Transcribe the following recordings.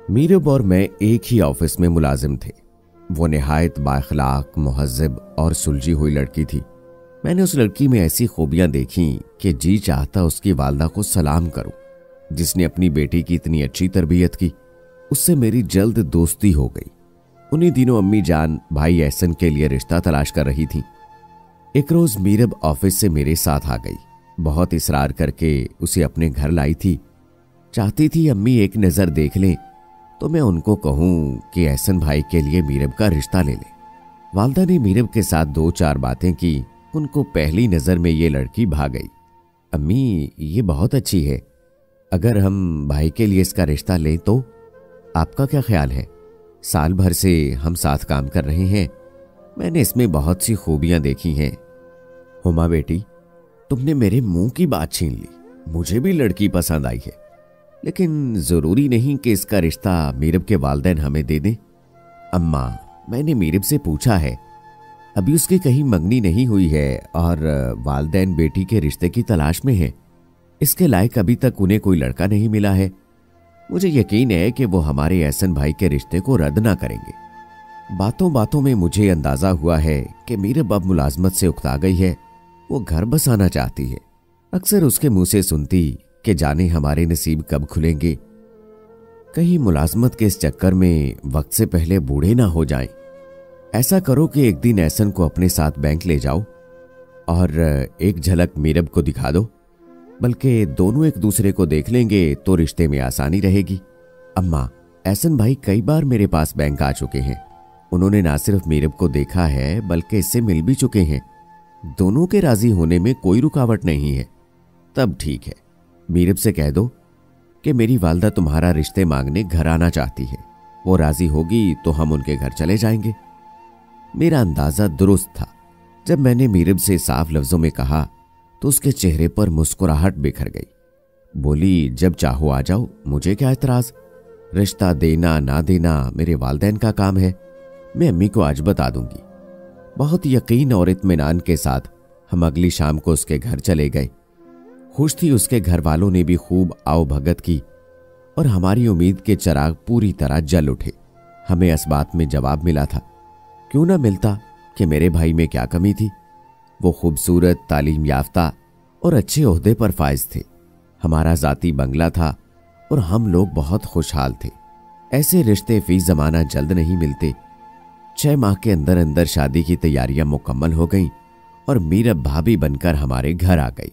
मीरब और मैं एक ही ऑफिस में मुलाजिम थे। वो निहायत बाअखलाक, मुहज्जब और सुलझी हुई लड़की थी। मैंने उस लड़की में ऐसी खूबियां देखी कि जी चाहता उसकी वालदा को सलाम करूं, जिसने अपनी बेटी की इतनी अच्छी तरबियत की। उससे मेरी जल्द दोस्ती हो गई। उन्हीं दिनों अम्मी जान भाई एहसन के लिए रिश्ता तलाश कर रही थी। एक रोज मीरब ऑफिस से मेरे साथ आ गई। बहुत इसरार करके उसे अपने घर लाई थी। चाहती थी अम्मी एक नजर देख लें तो मैं उनको कहूं कि एहसन भाई के लिए मीरब का रिश्ता ले लें। वालदा ने मीरब के साथ 2-4 बातें की। उनको पहली नजर में ये लड़की भा गई। अम्मी, ये बहुत अच्छी है। अगर हम भाई के लिए इसका रिश्ता लें तो आपका क्या ख्याल है? साल भर से हम साथ काम कर रहे हैं। मैंने इसमें बहुत सी खूबियां देखी हैं। हुमा बेटी, तुमने मेरे मुंह की बात छीन ली। मुझे भी लड़की पसंद आई है, लेकिन जरूरी नहीं कि इसका रिश्ता मीरब के वालिदैन हमें दे दें। अम्मा, मैंने मीरब से पूछा है, अभी उसकी कहीं मंगनी नहीं हुई है और वालिदैन बेटी के रिश्ते की तलाश में है। इसके लायक अभी तक उन्हें कोई लड़का नहीं मिला है। मुझे यकीन है कि वो हमारे एहसन भाई के रिश्ते को रद्द ना करेंगे। बातों बातों में मुझे अंदाजा हुआ है कि मीरब अब मुलाजमत से उकता गई है। वो घर बसाना चाहती है। अक्सर उसके मुंह से सुनती कि जाने हमारे नसीब कब खुलेंगे। कहीं मुलाजमत के इस चक्कर में वक्त से पहले बूढ़े ना हो जाएं। ऐसा करो कि एक दिन एहसन को अपने साथ बैंक ले जाओ और एक झलक मीरब को दिखा दो। बल्कि दोनों एक दूसरे को देख लेंगे तो रिश्ते में आसानी रहेगी। अम्मा, एहसन भाई कई बार मेरे पास बैंक आ चुके हैं। उन्होंने ना सिर्फ मीरब को देखा है बल्कि इससे मिल भी चुके हैं। दोनों के राजी होने में कोई रुकावट नहीं है। तब ठीक है, मीरब से कह दो कि मेरी वालदा तुम्हारा रिश्ते मांगने घर आना चाहती है। वो राजी होगी तो हम उनके घर चले जाएंगे। मेरा अंदाजा दुरुस्त था। जब मैंने मीरब से साफ लफ्जों में कहा तो उसके चेहरे पर मुस्कुराहट बिखर गई। बोली, जब चाहो आ जाओ, मुझे क्या एतराज। रिश्ता देना ना देना मेरे वालिदैन का काम है। मैं अम्मी को आज बता दूंगी। बहुत यकीन और इत्मीनान के साथ हम अगली शाम को उसके घर चले गए। खुश थी। उसके घर वालों ने भी खूब आओ भगत की और हमारी उम्मीद के चिराग पूरी तरह जल उठे। हमें इस बात में जवाब मिला था, क्यों ना मिलता, कि मेरे भाई में क्या कमी थी। वो खूबसूरत, तालीम याफ्ता और अच्छे ओहदे पर फाइज थे। हमारा जाती बंगला था और हम लोग बहुत खुशहाल थे। ऐसे रिश्ते फी जमाना जल्द नहीं मिलते। 6 माह के अंदर अंदर शादी की तैयारियां मुकम्मल हो गईं और मीरब भाभी बनकर हमारे घर आ गई।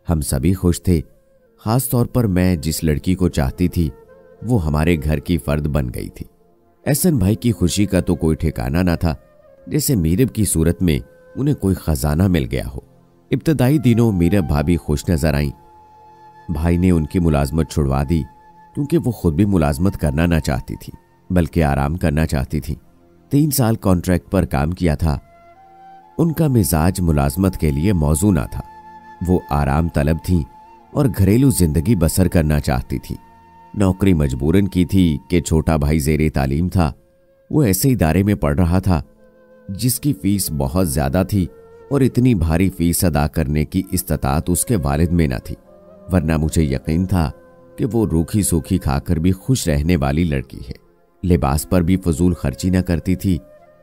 हम सभी खुश थे। खास तौर पर मैं जिस लड़की को चाहती थी वो हमारे घर की फर्द बन गई थी। एहसन भाई की खुशी का तो कोई ठिकाना ना था, जैसे मीरब की सूरत में उन्हें कोई खजाना मिल गया हो। इब्तदाई दिनों मीरब भाभी खुश नजर आईं। भाई ने उनकी मुलाजमत छुड़वा दी, क्योंकि वो खुद भी मुलाजमत करना ना चाहती थी बल्कि आराम करना चाहती थी। 3 साल कॉन्ट्रैक्ट पर काम किया था। उनका मिजाज मुलाजमत के लिए मौजू ना था। वो आराम तलब थी और घरेलू जिंदगी बसर करना चाहती थी। नौकरी मजबूरन की थी कि छोटा भाई ज़ेरे तालीम था। वो ऐसे इदारे में पढ़ रहा था जिसकी फीस बहुत ज्यादा थी और इतनी भारी फीस अदा करने की इस्तात उसके वालिद में न थी। वरना मुझे यकीन था कि वो रूखी सूखी खाकर भी खुश रहने वाली लड़की है। लिबास पर भी फजूल खर्ची न करती थी।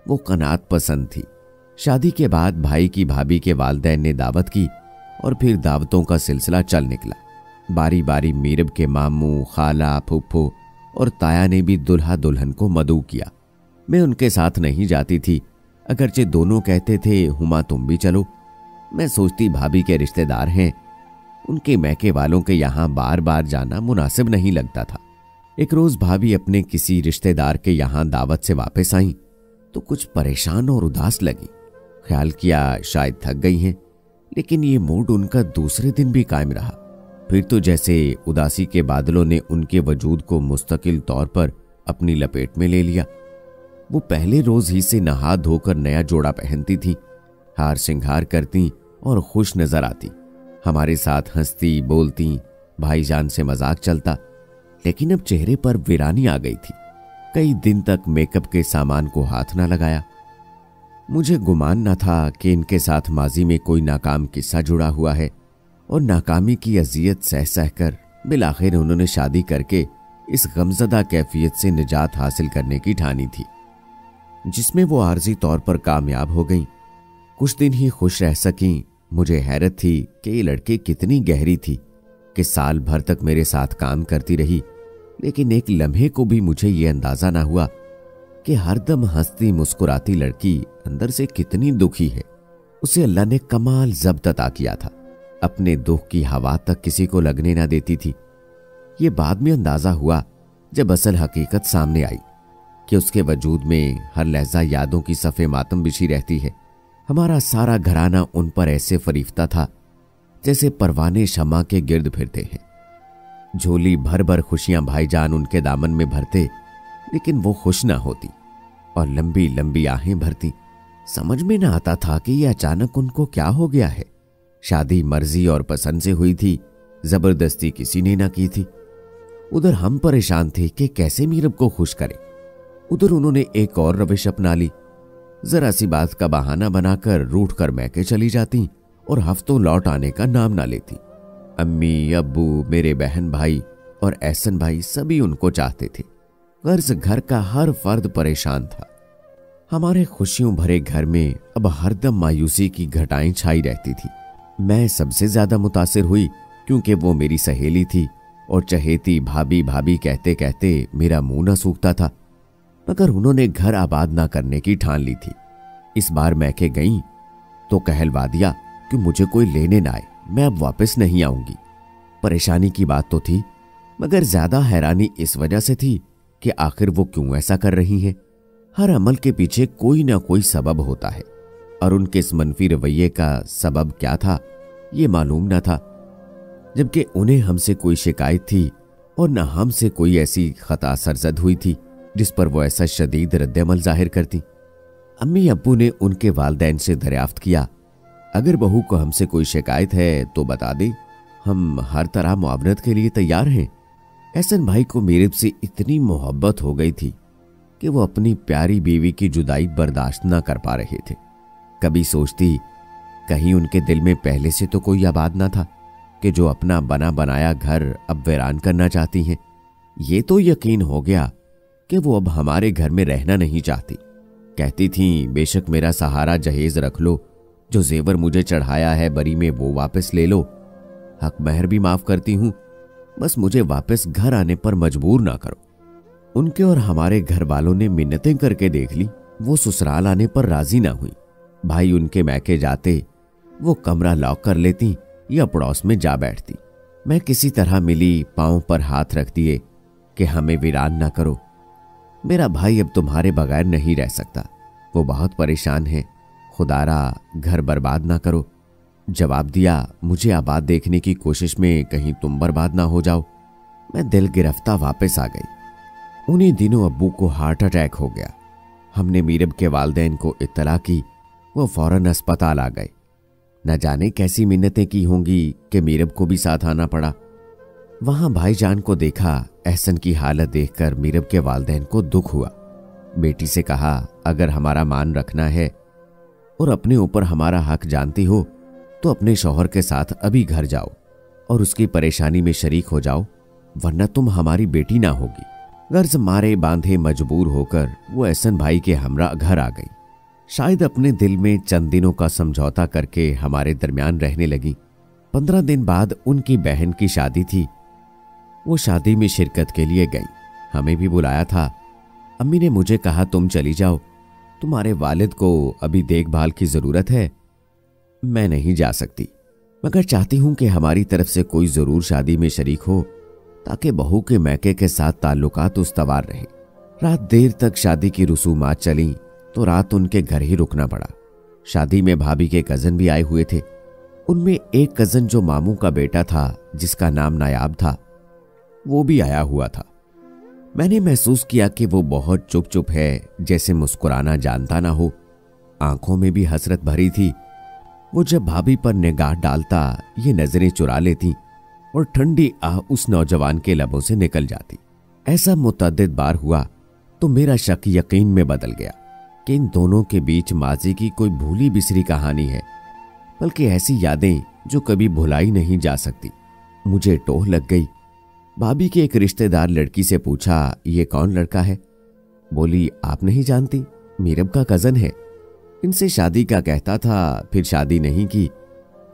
वो कनात पसंद थी। शादी के बाद भाई की भाभी के वालिदैन ने दावत की और फिर दावतों का सिलसिला चल निकला। बारी बारी मीरब के मामू, खाला, फूफो और ताया ने भी दुल्हा दुल्हन को मदऊ किया। मैं उनके साथ नहीं जाती थी, अगरचे दोनों कहते थे, हुमा तुम भी चलो। मैं सोचती भाभी के रिश्तेदार हैं, उनके मैके वालों के यहाँ बार बार जाना मुनासिब नहीं लगता था। एक रोज भाभी अपने किसी रिश्तेदार के यहाँ दावत से वापस आईं तो कुछ परेशान और उदास लगी। ख्याल किया शायद थक गई हैं, लेकिन ये मूड उनका दूसरे दिन भी कायम रहा। फिर तो जैसे उदासी के बादलों ने उनके वजूद को मुस्तकिल तौर पर अपनी लपेट में ले लिया। वो पहले रोज ही से नहा धोकर नया जोड़ा पहनती थी, हार श्रृंगार करती और खुश नजर आती। हमारे साथ हंसती बोलती, भाईजान से मजाक चलता। लेकिन अब चेहरे पर वीरानी आ गई थी। कई दिन तक मेकअप के सामान को हाथ ना लगाया। मुझे गुमान न था कि इनके साथ माजी में कोई नाकाम किस्सा जुड़ा हुआ है और नाकामी की अजियत सह सह कर बिलाखिर उन्होंने शादी करके इस गमज़दा कैफियत से निजात हासिल करने की ठानी थी, जिसमें वो आर्जी तौर पर कामयाब हो गईं। कुछ दिन ही खुश रह सकीं। मुझे हैरत थी कि ये लड़की कितनी गहरी थी कि साल भर तक मेरे साथ काम करती रही, लेकिन एक लम्हे को भी मुझे ये अंदाजा ना हुआ कि हरदम हंसती मुस्कुराती लड़की अंदर से कितनी दुखी है। उसे अल्लाह ने कमाल ज़ब्त अता किया था, अपने दुख की हवा तक किसी को लगने ना देती थी। ये बाद में अंदाजा हुआ जब असल हकीकत सामने आई कि उसके वजूद में हर लहजा यादों की सफ़े मातम बिछी रहती है। हमारा सारा घराना उन पर ऐसे फरीफ्ता था जैसे परवाने शमा के गिर्द फिरते हैं। झोली भर भर खुशियां भाईजान उनके दामन में भरते, लेकिन वो खुश ना होती और लंबी लंबी आहें भरती। समझ में ना आता था कि ये अचानक उनको क्या हो गया है। शादी मर्जी और पसंद से हुई थी, जबरदस्ती किसी ने ना की थी। उधर हम परेशान थे कि कैसे मीरब को खुश करें। उधर उन्होंने एक और रविश अपना ली। जरा सी बात का बहाना बनाकर रूठ कर मैके चली जाती और हफ्तों लौट आने का नाम ना लेती। अम्मी, अब्बू, मेरे बहन भाई और एहसन भाई सभी उनको चाहते थे। गर्ज घर का हर फर्द परेशान था। हमारे खुशियों भरे घर में अब हरदम मायूसी की घटाएं छाई रहती थी। मैं सबसे ज्यादा मुतासिर हुई क्योंकि वो मेरी सहेली थी और चहेती भाभी भाभी कहते कहते मेरा मुंह न सूखता था। मगर उन्होंने घर आबाद ना करने की ठान ली थी। इस बार मैके गईं तो कहलवा दिया कि मुझे कोई लेने ना आए, मैं अब वापस नहीं आऊंगी। परेशानी की बात तो थी, मगर ज्यादा हैरानी इस वजह से थी कि आखिर वो क्यों ऐसा कर रही हैं। हर अमल के पीछे कोई ना कोई सबब होता है और उनके इस मनफी रवैये का सबब क्या था ये मालूम न था, जबकि उन्हें हमसे कोई शिकायत थी और न हमसे कोई ऐसी खता सरजद हुई थी जिस पर वो ऐसा शदीद रद्द-ए-अमल जाहिर करती। अम्मी अब्बू ने उनके वालिदैन से दरियाफ्त किया, अगर बहू को हमसे कोई शिकायत है तो बता दे, हम हर तरह मुआवनत के लिए तैयार हैं। एहसन भाई को मीरब से इतनी मोहब्बत हो गई थी कि वो अपनी प्यारी बीवी की जुदाई बर्दाश्त ना कर पा रहे थे। कभी सोचती कहीं उनके दिल में पहले से तो कोई आबाद ना था कि जो अपना बना बनाया घर अब वीरान करना चाहती हैं। ये तो यकीन हो गया कि वो अब हमारे घर में रहना नहीं चाहती। कहती थीं, बेशक मेरा सहारा जहेज रख लो, जो जेवर मुझे चढ़ाया है बरी में वो वापस ले लो, हक महर भी माफ करती हूं, बस मुझे वापस घर आने पर मजबूर ना करो। उनके और हमारे घर वालों ने मिन्नतें करके देख ली, वो ससुराल आने पर राजी ना हुई। भाई उनके मैके जाते वो कमरा लॉक कर लेती या पड़ोस में जा बैठती। मैं किसी तरह मिली, पांव पर हाथ रख दिए कि हमें वीरान ना करो, मेरा भाई अब तुम्हारे बगैर नहीं रह सकता, वो बहुत परेशान है, खुदारा घर बर्बाद ना करो। जवाब दिया, मुझे आबाद देखने की कोशिश में कहीं तुम बर्बाद ना हो जाओ। मैं दिल गिरफ्ता वापस आ गई। उन्हीं दिनों अब्बू को हार्ट अटैक हो गया। हमने मीरब के वालिदैन को इत्तला की, वो फौरन अस्पताल आ गए। न जाने कैसी मिन्नतें की होंगी कि मीरब को भी साथ आना पड़ा। वहां भाईजान को देखा। एहसन की हालत देखकर मीरब के वालिदैन को दुख हुआ। बेटी से कहा, अगर हमारा मान रखना है और अपने ऊपर हमारा हक जानती हो तो अपने शौहर के साथ अभी घर जाओ और उसकी परेशानी में शरीक हो जाओ, वरना तुम हमारी बेटी ना होगी। गर्ज मारे बांधे मजबूर होकर वो एहसन भाई के हमरा घर आ गई। शायद अपने दिल में चंद दिनों का समझौता करके हमारे दरमियान रहने लगी। 15 दिन बाद उनकी बहन की शादी थी। वो शादी में शिरकत के लिए गई। हमें भी बुलाया था। अम्मी ने मुझे कहा, तुम चली जाओ, तुम्हारे वालिद को अभी देखभाल की जरूरत है। मैं नहीं जा सकती, मगर चाहती हूं कि हमारी तरफ से कोई जरूर शादी में शरीक हो ताकि बहू के मैके के साथ ताल्लुकात उस्तवार रहे। रात देर तक शादी की रसूमात चली तो रात उनके घर ही रुकना पड़ा। शादी में भाभी के कजन भी आए हुए थे। उनमें एक कजन जो मामू का बेटा था, जिसका नाम नायाब था, वो भी आया हुआ था। मैंने महसूस किया कि वो बहुत चुप चुप है, जैसे मुस्कुराना जानता ना हो। आंखों में भी हसरत भरी थी। वो जब भाभी पर निगाह डालता ये नजरें चुरा लेती और ठंडी आह उस नौजवान के लबों से निकल जाती। ऐसा मुतअद्दिद बार हुआ तो मेरा शक यकीन में बदल गया कि इन दोनों के बीच माजी की कोई भूली बिसरी कहानी है, बल्कि ऐसी यादें जो कभी भुलाई नहीं जा सकती। मुझे टोह लग गई भाभी के एक रिश्तेदार लड़की से पूछा, ये कौन लड़का है? बोली, आप नहीं जानती, मीरब का कजन है। इनसे शादी का कहता था, फिर शादी नहीं की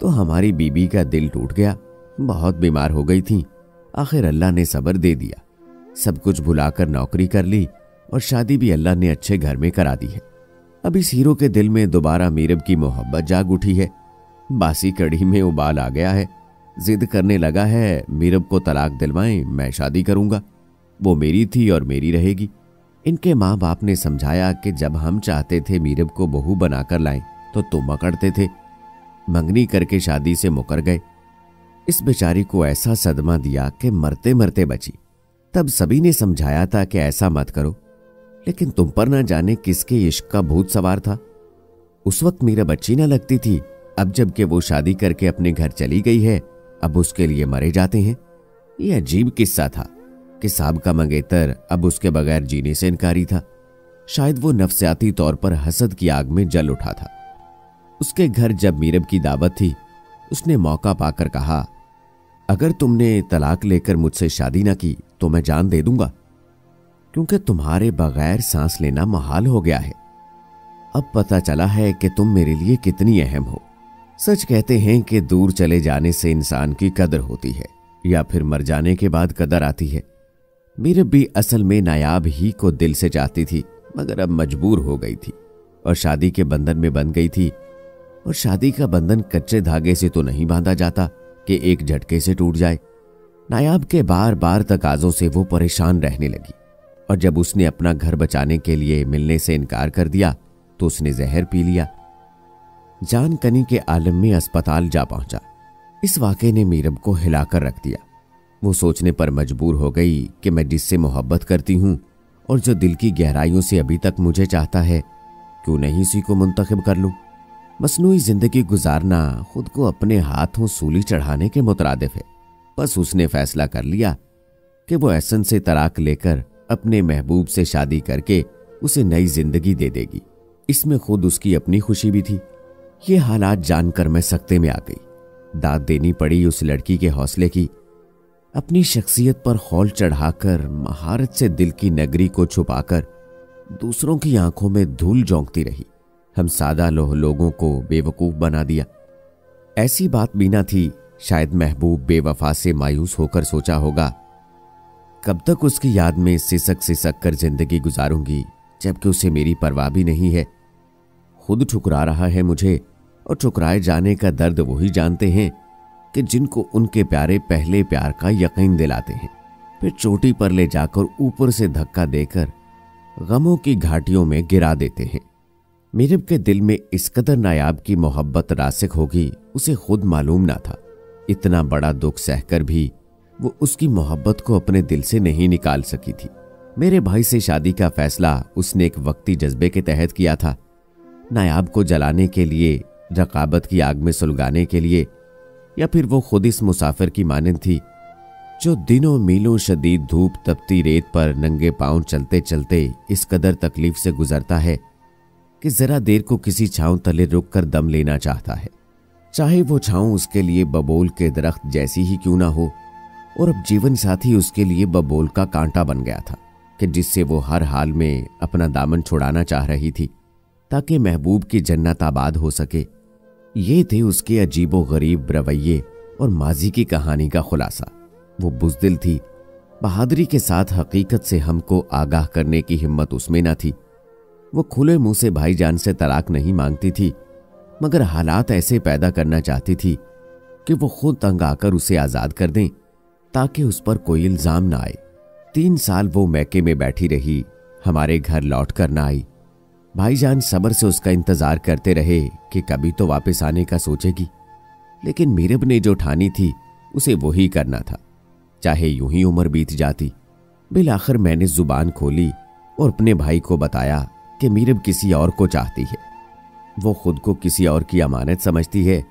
तो हमारी बीबी का दिल टूट गया। बहुत बीमार हो गई थी, आखिर अल्लाह ने सब्र दे दिया। सब कुछ भुलाकर नौकरी कर ली और शादी भी अल्लाह ने अच्छे घर में करा दी है। अब इस हीरो के दिल में दोबारा मीरब की मोहब्बत जाग उठी है। बासी कढ़ी में उबाल आ गया है। जिद करने लगा है, मीरब को तलाक दिलवाएं, मैं शादी करूंगा, वो मेरी थी और मेरी रहेगी। इनके माँ बाप ने समझाया कि जब हम चाहते थे मीरब को बहू बनाकर लाएं तो तुम अकड़ते थे, मंगनी करके शादी से मुकर गए। इस बेचारी को ऐसा सदमा दिया कि मरते मरते बची। तब सभी ने समझाया था कि ऐसा मत करो, लेकिन तुम पर ना जाने किसके इश्क का भूत सवार था। उस वक्त मीरब अच्छी ना लगती थी, अब जबकि वो शादी करके अपने घर चली गई है, अब उसके लिए मरे जाते हैं। ये अजीब किस्सा था कि साहब का मंगेतर अब उसके बगैर जीने से इनकारी था। शायद वो नफ्सियाती तौर पर हसद की आग में जल उठा था। उसके घर जब मीरब की दावत थी, उसने मौका पाकर कहा, अगर तुमने तलाक लेकर मुझसे शादी ना की तो मैं जान दे दूंगा, क्योंकि तुम्हारे बगैर सांस लेना मुहाल हो गया है। अब पता चला है कि तुम मेरे लिए कितनी अहम हो। सच कहते हैं कि दूर चले जाने से इंसान की कदर होती है, या फिर मर जाने के बाद कदर आती है। मीरब भी असल में नायाब ही को दिल से चाहती थी, मगर अब मजबूर हो गई थी और शादी के बंधन में बंध गई थी। और शादी का बंधन कच्चे धागे से तो नहीं बांधा जाता कि एक झटके से टूट जाए। नायाब के बार बार तकाजों से वो परेशान रहने लगी, और जब उसने अपना घर बचाने के लिए मिलने से इनकार कर दिया तो उसने जहर पी लिया। जान कनी के आलम में अस्पताल जा पहुंचा। इस वाक़े ने मीरब को हिलाकर रख दिया। वो सोचने पर मजबूर हो गई कि मैं जिससे मोहब्बत करती हूं और जो दिल की गहराइयों से अभी तक मुझे चाहता है, क्यों नहीं उसी को मुंतखब कर लूं। मसनूई जिंदगी गुजारना खुद को अपने हाथों सूली चढ़ाने के मुतरादिफ है। बस उसने फैसला कर लिया कि वो एहसन से तलाक लेकर अपने महबूब से शादी करके उसे नई जिंदगी दे देगी। इसमें खुद उसकी अपनी खुशी भी थी। ये हालात जानकर मैं सख्ते में आ गई। दाद देनी पड़ी उस लड़की के हौसले की। अपनी शख्सियत पर खौल चढ़ाकर, महारत से दिल की नगरी को छुपाकर दूसरों की आंखों में धूल झोंकती रही। हम सादा लोगों को बेवकूफ बना दिया। ऐसी बात भी ना थी। शायद महबूब बेवफा से मायूस होकर सोचा होगा, कब तक उसकी याद में सिसक सिसक कर जिंदगी गुजारूंगी, जबकि उसे मेरी परवाह भी नहीं है। खुद ठुकरा रहा है मुझे, और ठुकराए जाने का दर्द वही जानते हैं कि जिनको उनके प्यारे पहले प्यार का यकीन दिलाते हैं, फिर चोटी पर ले जाकर ऊपर से धक्का देकर गमों की घाटियों में गिरा देते हैं। मीरब के दिल में इस कदर नायाब की मोहब्बत रासिक होगी, उसे खुद मालूम ना था। इतना बड़ा दुख सहकर भी वो उसकी मोहब्बत को अपने दिल से नहीं निकाल सकी थी। मेरे भाई से शादी का फैसला उसने एक वक्ती जज्बे के तहत किया था। नायाब को जलाने के लिए, रकाबत की आग में सुलगाने के लिए, या फिर वो खुद इस मुसाफिर की मानंद थी जो दिनों मीलों शदीद धूप तपती रेत पर नंगे पांव चलते चलते इस कदर तकलीफ से गुजरता है कि जरा देर को किसी छांव तले रुक कर दम लेना चाहता है, चाहे वो छांव उसके लिए बबोल के दरख्त जैसी ही क्यों ना हो। और अब जीवन साथी उसके लिए बबोल का कांटा बन गया था कि जिससे वो हर हाल में अपना दामन छुड़ाना चाह रही थी ताकि महबूब की जन्नत आबाद हो सके। ये थे उसके अजीबो गरीब रवैये और माजी की कहानी का खुलासा। वो बुज़दिल थी। बहादुरी के साथ हकीकत से हमको आगाह करने की हिम्मत उसमें न थी। वो खुले मुंह से भाईजान से तलाक नहीं मांगती थी, मगर हालात ऐसे पैदा करना चाहती थी कि वो खुद तंग आकर उसे आज़ाद कर दें ताकि उस पर कोई इल्ज़ाम ना आए। 3 साल वो मैके में बैठी रही, हमारे घर लौट कर ना आई। भाईजान सब्र से उसका इंतज़ार करते रहे कि कभी तो वापस आने का सोचेगी, लेकिन मीरब ने जो ठानी थी उसे वही करना था, चाहे यूं ही उम्र बीत जाती। बिलाखिर मैंने जुबान खोली और अपने भाई को बताया कि मीरब किसी और को चाहती है। वो खुद को किसी और की अमानत समझती है।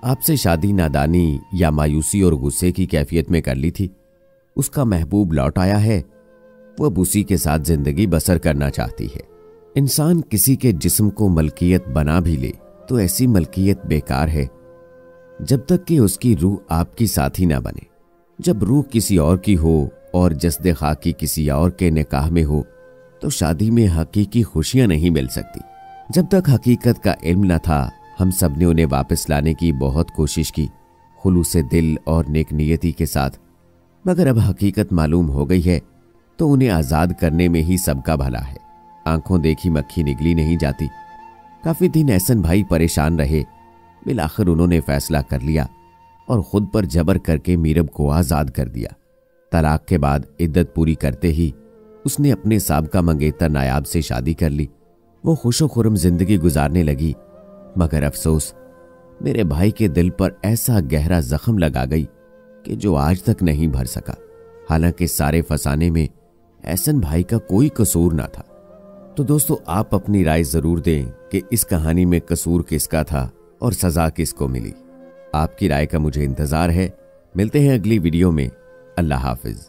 आपसे शादी नादानी या मायूसी और गुस्से की कैफियत में कर ली थी। उसका महबूब लौट आया है, वो अब उसी के साथ जिंदगी बसर करना चाहती है। इंसान किसी के जिस्म को मलकियत बना भी ले तो ऐसी मलकियत बेकार है जब तक कि उसकी रूह आपकी साथी ना बने। जब रूह किसी और की हो और जस्दे खाकी किसी और के निकाह में हो तो शादी में हकीकी खुशियां नहीं मिल सकती। जब तक हकीकत का इल्म न था हम सब ने उन्हें वापस लाने की बहुत कोशिश की, खुलूसे दिल और नेक नियति के साथ, मगर अब हकीकत मालूम हो गई है तो उन्हें आज़ाद करने में ही सबका भला है। आंखों देखी मक्खी निगली नहीं जाती। काफ़ी दिन एहसन भाई परेशान रहे, बिल आखिर उन्होंने फैसला कर लिया और खुद पर जबर करके मीरब को आज़ाद कर दिया। तलाक के बाद इद्दत पूरी करते ही उसने अपने साबका मंगेतर नायाब से शादी कर ली। वो खुशो खुरम जिंदगी गुजारने लगी, मगर अफसोस मेरे भाई के दिल पर ऐसा गहरा जख्म लगा गई कि जो आज तक नहीं भर सका। हालांकि सारे फसाने में एहसन भाई का कोई कसूर ना था। तो दोस्तों, आप अपनी राय जरूर दें कि इस कहानी में कसूर किसका था और सजा किसको मिली। आपकी राय का मुझे इंतजार है। मिलते हैं अगली वीडियो में। अल्लाह हाफिज।